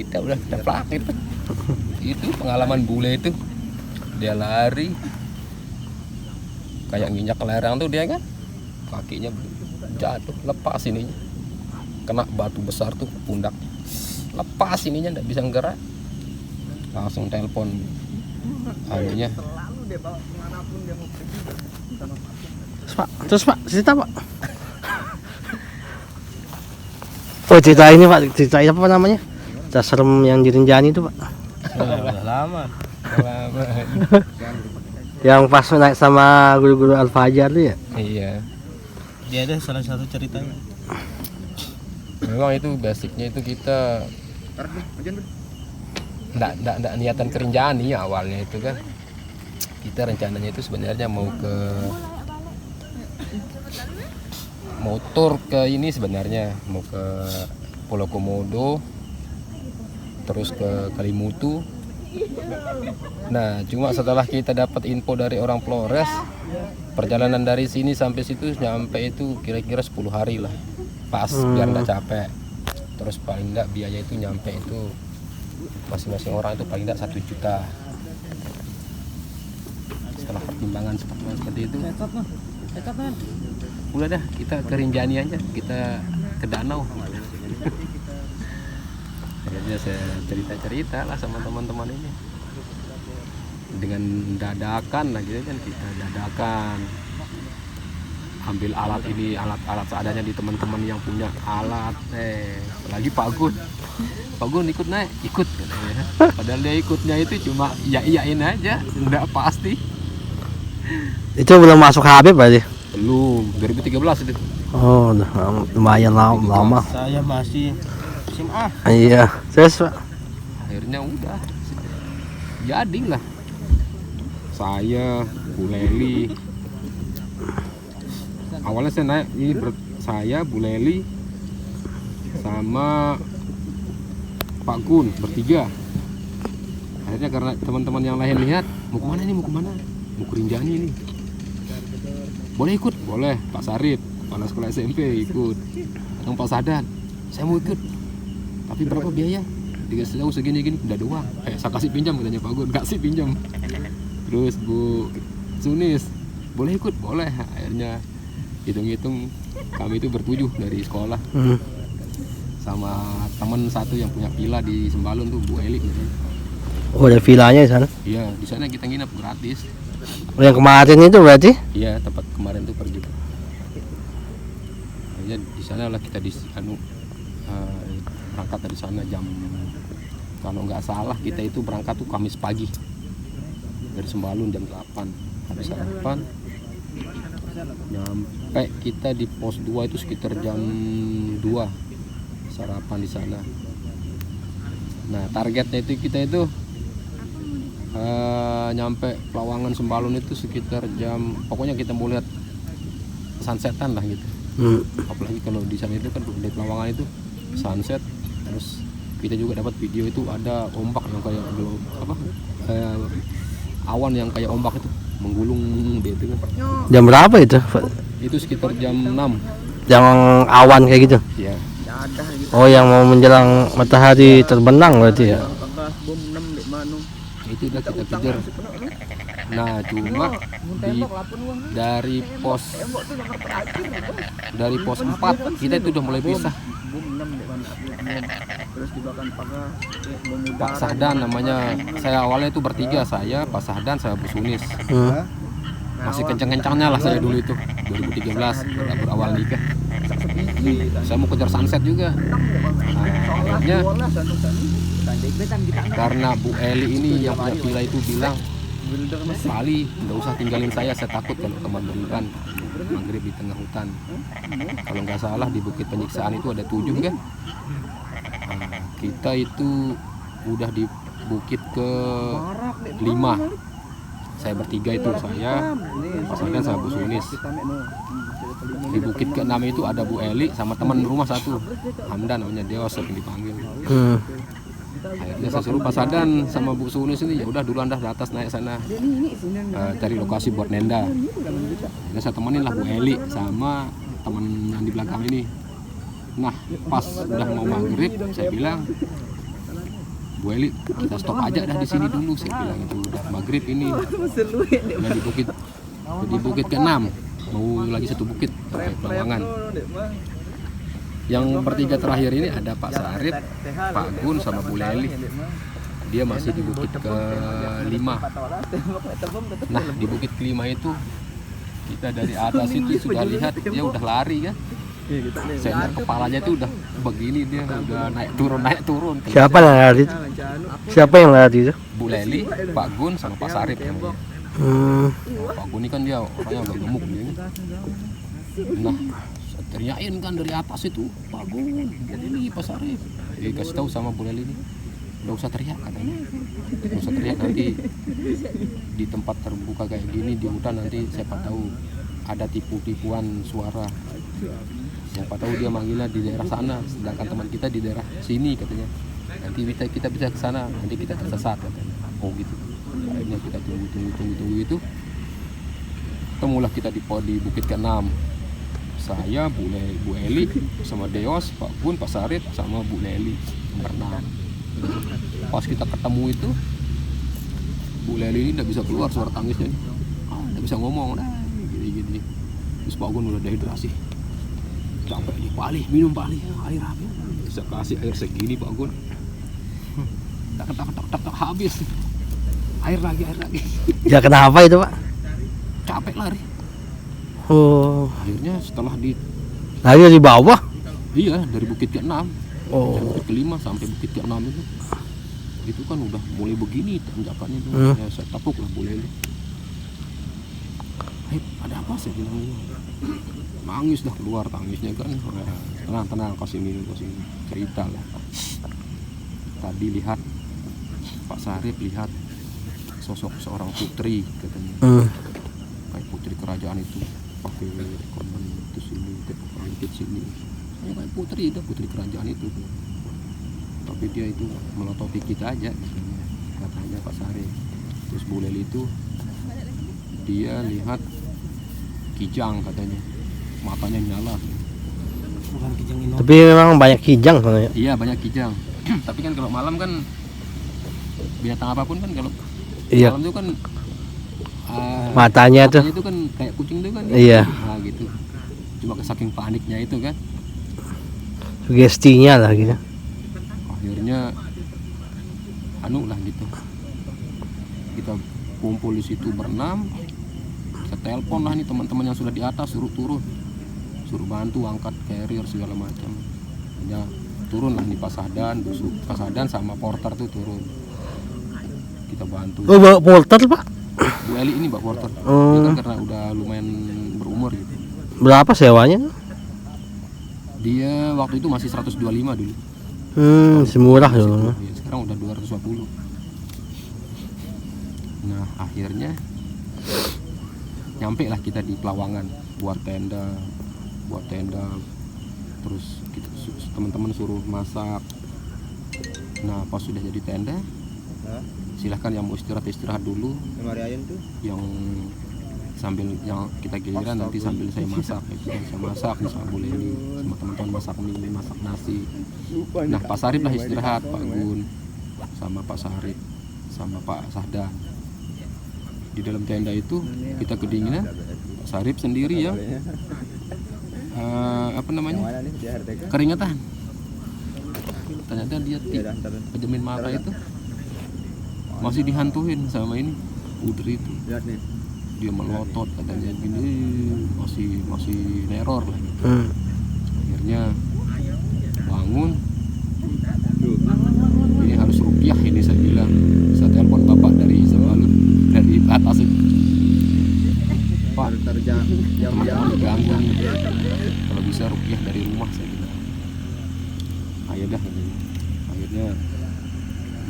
kita udah plak itu. Itu pengalaman bule itu. Dia lari kayak nginjak lereng tuh dia kan. Kakinya jatuh, lepas ininya. Kena batu besar tuh pundak. Lepas ininya enggak bisa gerak. Langsung telepon anunya. Terus Pak, cerita Pak. Oh cerita ini Pak, cerita apa namanya? Cerita serem yang di Rinjani itu Pak. Udah lama. Yang pas naik sama guru-guru Al-Fajar tuh ya? Iya. Dia ada salah satu ceritanya. Memang itu basicnya itu kita nggak niatan ke Rinjani awalnya itu kan. Kita rencananya itu sebenarnya mau ke motor ke ini sebenarnya mau ke Pulau Komodo terus ke Kalimutu. Nah cuma setelah kita dapat info dari orang Flores, perjalanan dari sini sampai situ nyampe itu kira-kira 10 hari lah pas biar nggak capek. Terus paling nggak biaya itu nyampe itu masing-masing orang itu paling nggak 1 juta. Setelah pertimbangan seperti itu udah dah kita ke Rinjani aja, kita ke danau. Akhirnya saya cerita lah sama teman-teman ini dengan dadakan lah gitu kan, kita dadakan ambil alat ini, alat seadanya di teman-teman yang punya alat. Apalagi Pak Gun ikut naik, ikut katanya. Padahal dia ikutnya itu cuma iyain aja, enggak pasti. Itu belum masuk Habib berarti? Belum, 2013 itu. Oh, udah lumayan lama. Saya masih SMA. Iya, terus Pak. Akhirnya udah jadilah saya, Bu Leli. Awalnya saya naik ini saya, Bu Leli sama Pak Gun bertiga. Akhirnya karena teman-teman yang lain lihat, mau kemana nih, mau ke Rinjani nih. Boleh ikut? Boleh. Pak Sarip, kepala sekolah SMP ikut. Atau Pak Sadan, saya mau ikut. Tapi berapa biaya? Dikasih tahu segini-gini, udah doang. Saya kasih pinjam katanya Pak Gun, kasih pinjam. Terus Bu Sunis, boleh ikut? Boleh. Akhirnya hitung-hitung kami itu bertujuh dari sekolah. Sama teman satu yang punya villa di Sembalun tuh, Bu Eli gitu. Oh, ada villanya di sana? Iya, di sana kita nginep gratis. Oh, yang kemarin itu berarti? Iya, tempat kemarin tuh pergi. Akhirnya di sana lah kita berangkat dari sana jam, kalau nggak salah kita itu berangkat tuh Kamis pagi dari Sembalun jam 8. Habis sarapan nyampe kita di pos 2 itu sekitar jam 2 sarapan di sana. Nah targetnya itu kita itu nyampe Pelawangan Sembalun itu sekitar jam, pokoknya kita mau lihat sunsetan lah gitu. Apalagi kalau di sana itu kan di Pelawangan itu sunset, terus kita juga dapat video itu ada ombak yang kayak awan yang kayak ombak itu menggulung gitu kan. Jam berapa itu? Itu sekitar jam 6. Yang awan kayak gitu? Ya. Oh, yang mau menjelang matahari terbenam berarti ya? Itu udah kita kejar. Nah cuma dari pos 4 kita itu udah mulai pisah. Pak Sahdan namanya, saya awalnya itu bertiga, saya, Pak Sahdan, saya Bu Sunis. Masih kencang-kencangnya lah saya dulu itu 2013 berawal nikah. Saya mau kejar sunset juga. Nah, akhirnya karena Bu Eli ini yang punya villa itu bilang, Pali nggak usah tinggalin saya takut kalau ke magriban, maghrib di tengah hutan. Kalau nggak salah di Bukit Penyiksaan itu ada 7 kan. Nah, kita itu udah di bukit ke 5. Saya bertiga itu, saya, pasangan sama Bu Sunis. Di bukit ke-6 itu ada Bu Eli sama teman rumah satu, Hamdan namanya, dia sering dipanggil. Akhirnya saya suruh Pak Sadan sama Bu Sunis ini, ya udah duluan dah di atas naik sana, cari lokasi buat nenda. Akhirnya saya temenin lah Bu Eli sama teman yang di belakang ini. Nah pas udah mau maghrib saya bilang, Bu Eli, kita stop aja dah di sini dulu, saya bilang itu. Udah maghrib ini. Udah di bukit ke-6. Mau lagi satu bukit sampai Pelawangan. Yang bertiga terakhir ini ada Pak Sarip, Pak Gun sama Bu Leli. Dia masih di bukit ke-5. Nah, di bukit ke-5 itu kita dari atas itu sudah lihat dia udah lari kan. Sender kepalanya itu udah begini, dia udah naik turun. Siapa yang lari itu? Siapa yang lari itu? Bu Leli, Pak Gun sama Pak Sarip namanya. Pak Gun ini kan dia orangnya agak gemuk dia. Nah, saya teriakin kan dari atas itu, Pak Gun, Bu Leli, Pak Sarip. Dikasih tahu sama Bu Leli ini, nggak usah teriak katanya. Nggak usah teriak, nanti di tempat terbuka kayak gini di hutan nanti siapa tahu ada tipu-tipuan suara. Siapa tahu dia manggilnya di daerah sana, sedangkan teman kita di daerah sini katanya. Nanti kita bisa ke sana, nanti kita tersesat katanya. Oh gitu. Akhirnya kita tunggu itu. Ketemulah kita di bukit ke-6. Saya, Bu Eli, sama Deos, Pak Gun, Pak Sarip, sama Bu Leli berenam. Pas kita ketemu itu, Bu Leli ini tidak bisa keluar suara tangisnya. Tidak bisa ngomong, gini. Terus Pak Gun udah dehidrasi. Sampai di Pali, minum Pali, air habis. Bisa kasih air segini Pak Gun. Tak habis. Air lagi. Ya kenapa itu Pak? Capek lari. Oh, Akhirnya setelah lari di bawah? Iya, dari bukit ke-6. Oh. Dari bukit ke-5 sampai bukit ke-6 itu kan udah mulai begini tanjakannya itu. Ya, saya tepuk lah Bu Leli. Ada apa saya bilang ini? Nangis dah keluar tangisnya kan. Tenang kasih minum cerita lah. Tadi lihat Pak Sarip lihat sosok seorang putri katanya. Kayak putri kerajaan itu pakai korban itu sini, rangkit sini. Ya kayak putri kerajaan itu. Tapi dia itu melototi kita aja katanya Pak Sarip. Terus Bu Leli itu dia lihat kijang katanya. Matanya nyala. Bukan kijang ini. Tapi memang banyak kijang katanya. Iya banyak kijang. Tapi kan kalau malam kan binatang apapun kan kalau Iya. malam itu kan Matanya tuh. itu kan kayak kucing itu kan. Iya. Nah gitu. Cuma saking paniknya itu kan. Sugestinya lah gitu. Akhirnya lah gitu. Kita kumpul di situ berenam. Kita telepon lah nih teman-teman yang sudah di atas suruh turun. Suruh bantu angkat carrier segala macam. Ya turun lah nih Pak Sahdan sama porter tuh turun. Kita bantu. Oh, bawa porter Pak? Bu Eli ini Mbak porter. Dia kan karena udah lumayan berumur gitu. Berapa sewanya? Dia waktu itu masih 125 dulu. Semurah dong. Ya, sekarang udah 250. Nah akhirnya nyampe lah kita di Pelawangan buat tenda terus kita teman-teman suruh masak. Nah pas sudah jadi tenda silahkan yang mau istirahat dulu, yang sambil yang kita giliran nanti sambil saya masak nih sama Bu Leli sama teman-teman masak mie, masak nasi. Nah Pak Sarip lah istirahat, Pak Gun sama Pak Sarip sama Pak Sahdan. Di dalam tenda itu kita kedinginan, Pak Sarip sendiri yang keringetan. Ternyata dia pejamin mata itu masih dihantuin sama ini putri itu. Dia melotot katanya gini, masih neror lah gitu. Akhirnya bangun, ini harus ruqyah ini saya bilang. Saya telepon bapak dari Sembalun dari atas itu. Pak, teman-teman diganggu nih. Kalau bisa ruqyah dari rumah saya bilang. Ayo dah ini. Akhirnya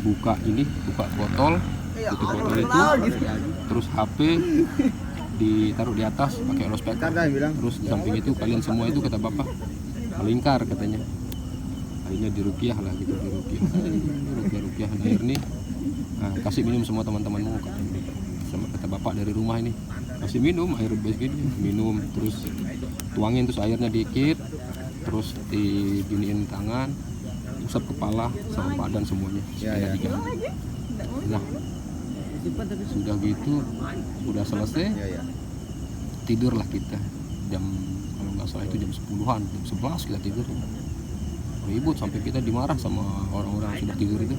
buka botol itu, terus HP ditaruh di atas pakai loudspeaker. Terus di samping itu kalian semua itu kata bapak melingkar katanya. Akhirnya diruqyah lah gitu, ruqyah air nih. Nah, kasih minum semua teman-temanmu katanya. Sama kata bapak dari rumah ini, kasih minum air begini, minum terus tuangin terus airnya dikit, terus diginiin tangan, usap kepala sama badan semuanya supaya diganggu. Nah sudah gitu udah selesai tidurlah kita jam, kalau nggak salah itu jam 10-an, jam 11 kita tidur. Ribut sampai kita dimarah sama orang-orang yang sudah tidur itu,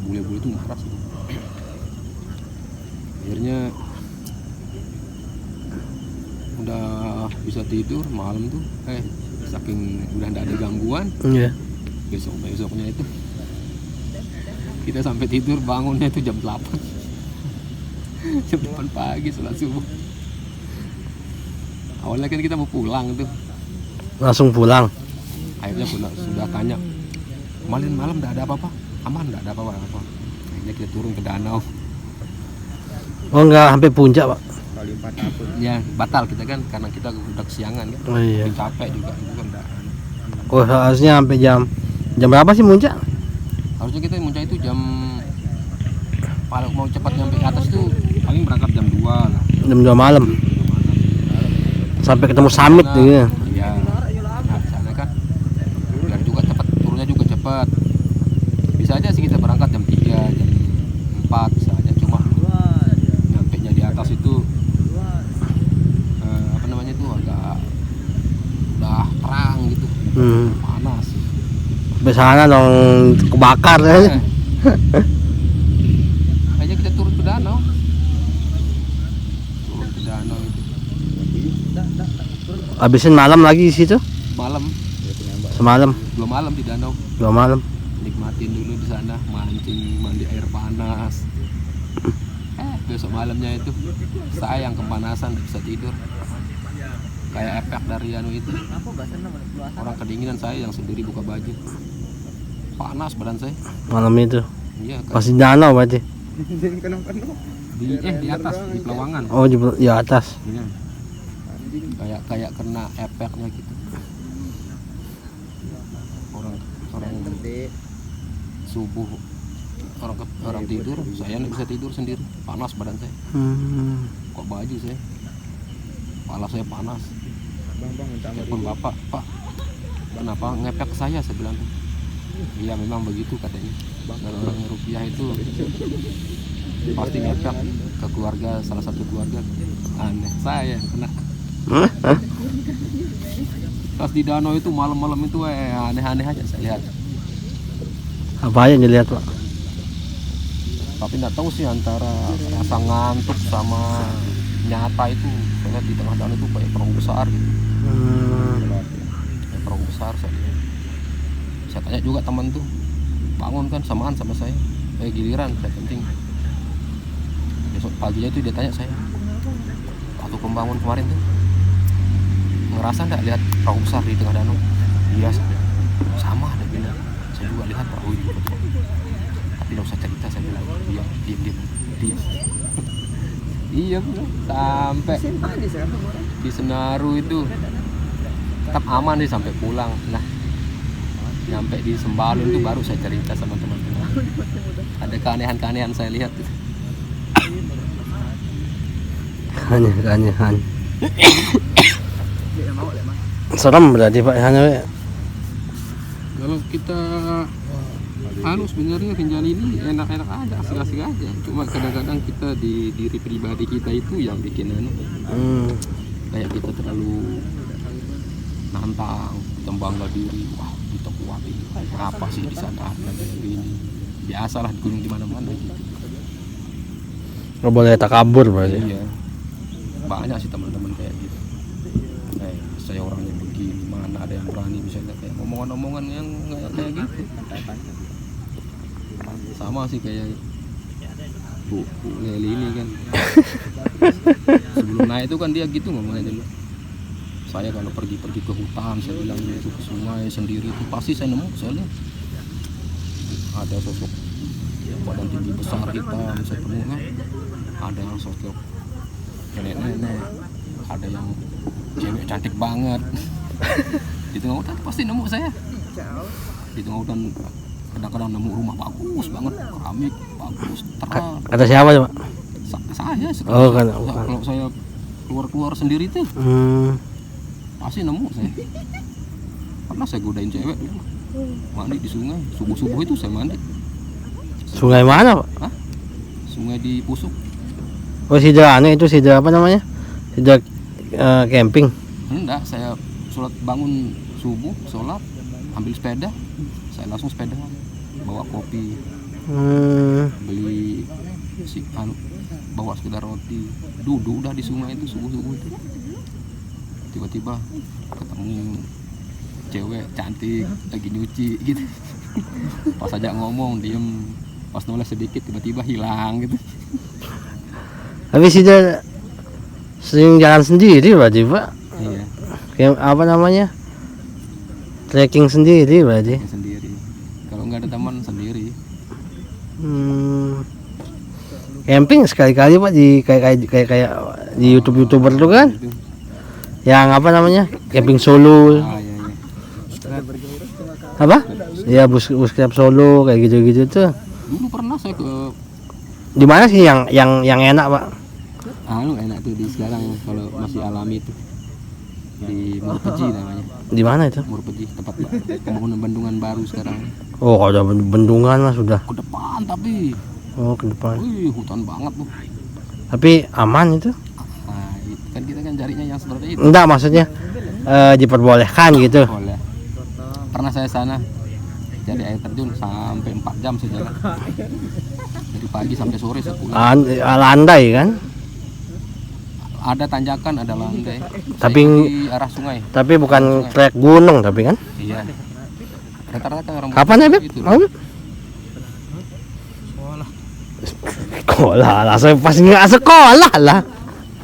bule-bule itu marah sih. Akhirnya udah bisa tidur malam tuh, saking udah nggak ada gangguan, Iya. besoknya itu kita sampai tidur bangunnya itu jam 8 jam 8 pagi sholat subuh. Awalnya kan kita mau pulang tuh, Langsung pulang. akhirnya sudah tanya kemarin malam nggak ada apa-apa, aman nggak ada apa-apa. Akhirnya kita turun ke danau. Oh enggak sampai puncak pak? Ya batal kita kan karena kita udah kesiangan kan. Oh iya. Capek juga itu kan nggak. Oh harusnya sampai jam berapa sih puncak? Harusnya kita muncak itu jam, kalau mau cepat nyampe ke atas tuh paling berangkat jam 2 lah. Jam 2 malam. Sampai ketemu summit Nah, gitu. iya. Nah, di sana kan biar juga cepat, turunnya juga cepat. Bisa aja sih kita berangkat jam 3, jam 4 bisa aja, cuma nyampe nya di atas itu apa namanya tuh agak udah terang gitu. Panas. Sampai sana dong kebakar ya. Aja kita turun ke danau. Turun ke danau itu. Habisin malam lagi di situ? Malam, Semalam, 2 malam di danau. 2 malam. Nikmatin dulu di sana, mancing, mandi air panas. Besok malamnya itu saya yang kepanasan, nggak bisa tidur. Kayak efek dari anu itu. Orang kedinginan, saya yang sendiri buka baju. Panas badan saya. Malam itu. Iya, kan. Masih danau berarti. Di atas di Pelawangan. Oh di atas. Iya. Kayak kena efeknya gitu. Orang subuh orang tidur, saya nggak bisa tidur sendiri, panas badan saya. Kok baju saya, kepala saya panas. Telepon bapak, Pak, kenapa ngepek ke saya bilang. Iya memang begitu katanya. Kalau orang rupiah itu pasti ngepek ke keluarga, salah satu keluarga. Aneh, saya yang kena. Pas di danau itu malam-malam itu aneh-aneh aja saya lihat. Apa yang dilihat pak? Tapi nggak tahu sih antara rasa ngantuk sama nyata itu. Saya lihat di tengah danau itu kayak perahu besar gitu. Kayak perahu besar saya lihat. Saya tanya juga teman tuh, bangun kan samaan sama saya. Giliran saya penting. Besok paginya itu dia tanya saya, waktu pembangun kemarin tuh ngerasa nggak lihat perahu besar di tengah danau? Iya sama, dia bilang. Saya juga lihat perahu itu. Tapi nggak usah cerita, saya bilang. Iya, diam. Iya bener. Sampai di Senaru itu tetap aman nih sampai pulang. Nah, nyampe di Sembalun itu baru saya cerita sama teman-teman. Ada keanehan-keanehan saya lihat. Keanehan. Serem berarti pak hanya. Kalau kita sebenarnya Rinjani ini enak-enak aja, asik-asik aja. Cuma kadang-kadang kita di diri pribadi kita itu yang bikin kayak kita terlalu nantang, kita bangga diri. Wah, kita kuat ini. Apa sih di sana ada kayak gini. Biasalah di gunung di mana-mana gitu. Nggak boleh takabur berarti. Iya. Banyak sih teman-teman kayak gitu. Saya orangnya begini, mana ada yang berani misalnya kayak omongan-omongan yang kayak gitu. Sama sih kayak Bu Leli ini kan. Sebelum naik itu kan dia gitu ngomongnya dulu. Saya kalau pergi ke hutan, saya bilang itu ke sungai sendiri itu pasti saya nemu, saya lihat ada sosok badan tinggi besar hitam, saya temukan. Ada yang sosok nenek-nenek, ada yang cewek cantik banget. Di tengah hutan pasti nemu saya. Di tengah hutan kadang-kadang nemu rumah bagus banget, keramik bagus, terang. Kata siapa pak? Saya Oh kan. kalau saya keluar sendiri tuh pasti nemu saya. Pernah saya godain cewek dulu. Mandi di sungai. Subuh-subuh itu saya mandi. Sungai mana, Pak? Hah? Sungai di Pusuk. Oh, Sidra itu Sidra apa namanya? Sidra camping. Enggak, saya sholat bangun subuh, sholat, ambil sepeda, saya langsung sepeda, bawa kopi, beli bawa sekedar roti, duduk udah di sungai itu subuh itu. Tiba-tiba ketemu cewek cantik lagi nyuci gitu. Pas aja ngomong diem, pas noleh sedikit tiba-tiba hilang gitu. Tapi Sidra sering jalan sendiri berarti, Pak? Iya. Kayak apa namanya? Trekking sendiri berarti. Sendiri. Kalau nggak ada teman sendiri. Camping sekali-kali, Pak, di kayak di YouTuber tuh kan. Itu. Yang apa namanya? Camping solo. Ah, iya. Apa? Ya bus club solo kayak gitu-gitu tuh. Dulu pernah saya ke Di mana sih yang enak, Pak? enak tuh di sekarang kalau masih alami itu di Murpeji namanya. Di mana itu? Murpeji tempat pembangunan bendungan baru sekarang. Oh, kalau ada bendungan lah sudah. Ke depan tapi, Oh, ke depan. hutan banget tuh. Tapi aman itu? Nah, itu kan kita kan carinya yang seperti itu. Enggak, maksudnya diperbolehkan gitu. Boleh. Pernah saya sana cari air terjun sampai 4 jam saya jalan. Dari pagi sampai sore saya pulang. Landai kan? Ada tanjakan, ada landai. Tapi Saya di arah sungai. Tapi bukan trek gunung tapi kan? Iya. Rata-rata orang Kapan ya, Beb? gitu. Mau, Beb? Sekolah lah, saya pas nggak sekolah lah.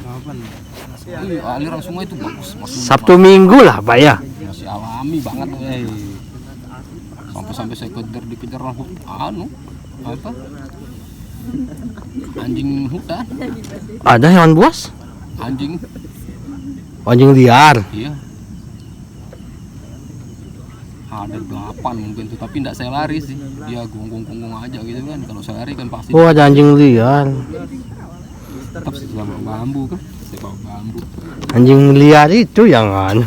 Kapan? Aliran sungai itu bagus. Sabtu Minggu lah, Pak ya. Masih alami banget tuh. Sampai saya dikejar apa? Anjing hutan. Ada hewan buas? Anjing. Anjing liar. Iya. Ada 8 mungkin tuh, tapi enggak saya lari sih. Dia gonggong-gonggong aja gitu kan. Kalau saya lari kan pasti Oh, ada anjing liar. tetap sama bambu kan. Saya bawa bambu. Anjing liar itu yang anu.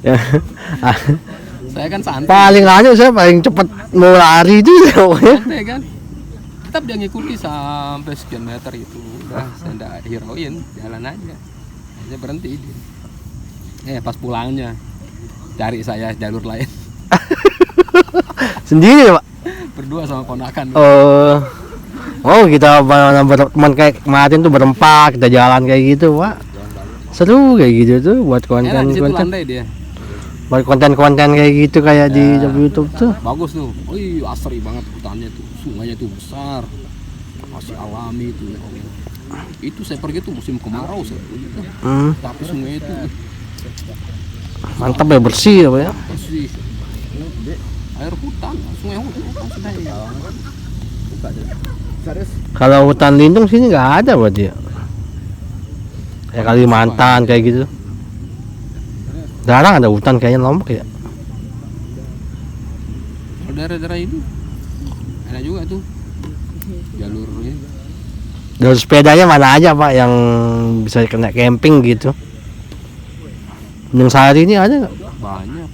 Ya. Saya kan santai. Paling anu saya paling cepat mau lari itu pokoknya. Santai kan. Tetap dia ngikuti sampai sekian meter itu. Udah, saya enggak hirauin, jalan aja. Saya berhenti dia. Pas pulangnya cari saya jalur lain. Sendiri, Pak? Berdua sama ponakan. Oh, kita berteman kayak kemarin tuh berempat, kita jalan kayak gitu, Pak. Seru kayak gitu tuh buat Enak, di situ konten-konten. landai dia. Buat konten-konten kayak gitu kayak di YouTube tuh. Bagus tuh. Asri banget hutannya tuh. Sungainya tuh besar. Masih alami tuh. Itu saya pergi tuh musim kemarau saya pergi tuh. Tapi sungai itu Mantap ya, bersih ya, Pak ya. bersih. Air hutan, sungai hutan sudah ya. Kalau hutan lindung sini nggak ada berarti ya. Kayak Kalimantan kayak gitu. Jarang ada hutan kayaknya Lombok ya. Kalau daerah-daerah ini enak juga tuh. Jalur ini. Jalur sepedanya mana aja, Pak, yang bisa kena camping gitu? Gunung Sari ini ada nggak? Banyak.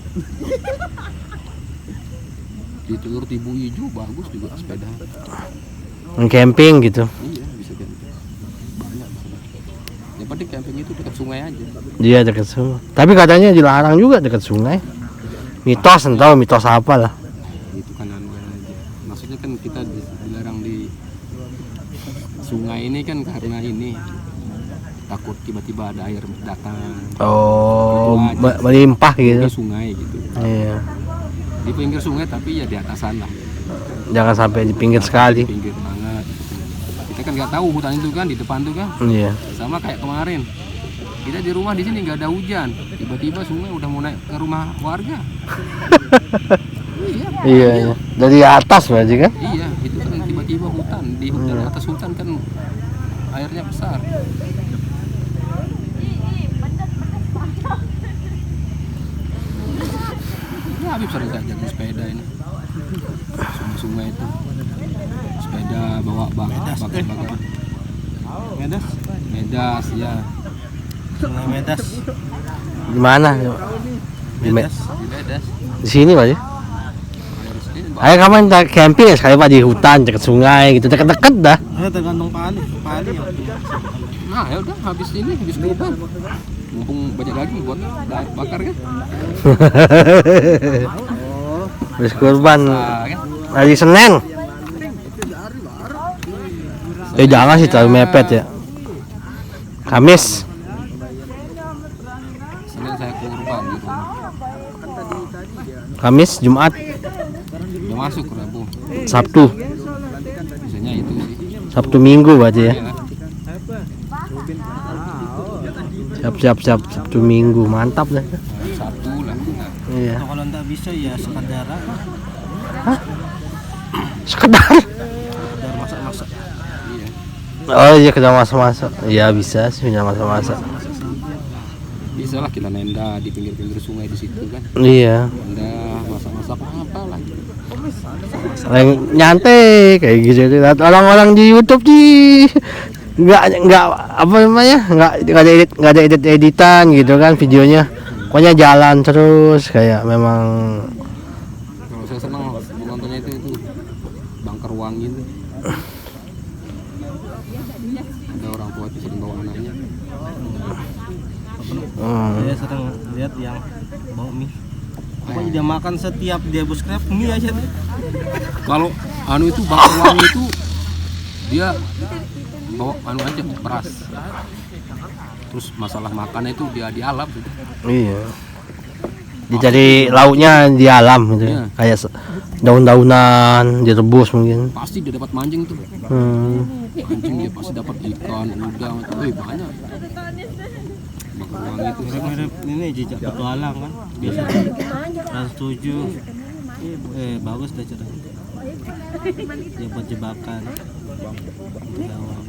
Di Telur Tibu Ijo bagus juga sepeda. Yang camping gitu. Iya, bisa camping. Banyak bisa. Yang penting camping itu dekat sungai aja. Dia dekat sungai. Tapi katanya dilarang juga dekat sungai. Mitos, entah mitos apa lah. Itu kan anu aja. Maksudnya kan kita dilarang di sungai ini kan karena ini takut tiba-tiba ada air datang Oh, Gitu aja. melimpah gitu. di sungai gitu. Iya. Di pinggir sungai tapi ya di atasan lah. Jangan sampai di pinggir Di sekali. pinggir banget. Kita kan nggak tahu hutan itu kan di depan tuh kan. Iya. Sama kayak kemarin. Kita di rumah di sini nggak ada hujan. Tiba-tiba sungai udah mau naik ke rumah warga. Iya. Dari atas berarti kan? Iya, itu kan tiba-tiba hutan. Di hutan atas hutan kan airnya besar. Ya, Habib sering jalan sepeda ini. Sungai itu. Sepeda bawa bakar. Medas. Medas ya. Sungai Medas. Di mana? Medas. Di Medas. Di sini Pak ya. Dari sini Ayo kapan kita camping ya sekali Pak di hutan dekat sungai gitu dekat-dekat dah. Tergantung pali yang nah ya udah habis kurban mumpung banyak daging buat bakar kan. Habis kurban Nah, kan hari Senin. Jangan sih terlalu mepet ya. Kamis. Senin saya kurban di rumah. Kamis, Jumat, Udah masuk Rabu. Sabtu. Biasanya itu sih. Sabtu Minggu berarti ya. Iya. Siap Sabtu Minggu mantap dah. Sabtu lah. Iya. kalau nggak bisa ya sekadar Sekedar. masak-masak. Iya. Oh iya kita masak-masak. Iya bisa sih punya masak-masak. Bisa lah kita nenda di pinggir-pinggir sungai di situ kan. Iya. Nenda masak-masak apa lagi. Yang nyantai kayak gitu. Lihat orang-orang di YouTube nggak apa namanya nggak ada editan gitu kan videonya. Pokoknya jalan terus kayak memang. Kalau saya senang menontonnya itu Bangker Wangi itu. Ada orang tua itu sering bawa anaknya. Saya sering lihat yang bawa mie. Pokoknya dia makan setiap dia buskrep mie aja tuh. Kalau anu itu Bangker Wangi itu dia bawa anu aja beras. Terus masalah makannya itu dia di alam gitu. Iya. Dicari lauknya di alam gitu. Iya. Kayak daun-daunan direbus mungkin. Pasti dia dapat mancing tuh. Mancing dia pasti dapat ikan, udang, banyak. Bangker Wangi itu Mirip-mirip ini jejak petualang kan. Biasa Trans 7. Bagus deh ceritanya. Dia buat jebakan. Gawang.